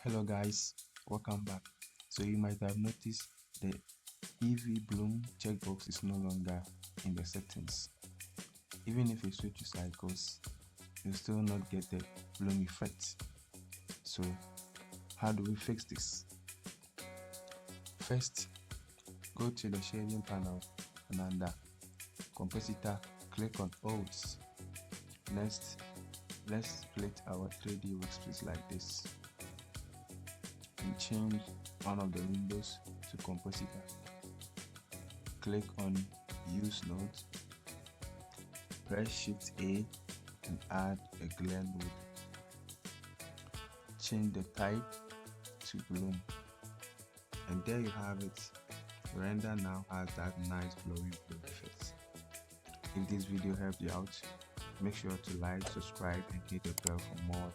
Hello guys, welcome back. So you might have noticed the Eevee bloom checkbox is no longer in the settings. Even if you switch to cycles, you'll still not get the bloom effect. So how do we fix this? First, go to the shading panel and under Compositor, click on Oats. Next, let's split our 3D workspace like this and change one of the windows to Compositor. Click on Use Node, press Shift A and add a glare node. Change the type to bloom, and there you have it. Render now has that nice blurry bloom effect. If this video helped you out, make sure to like, subscribe and hit the bell for more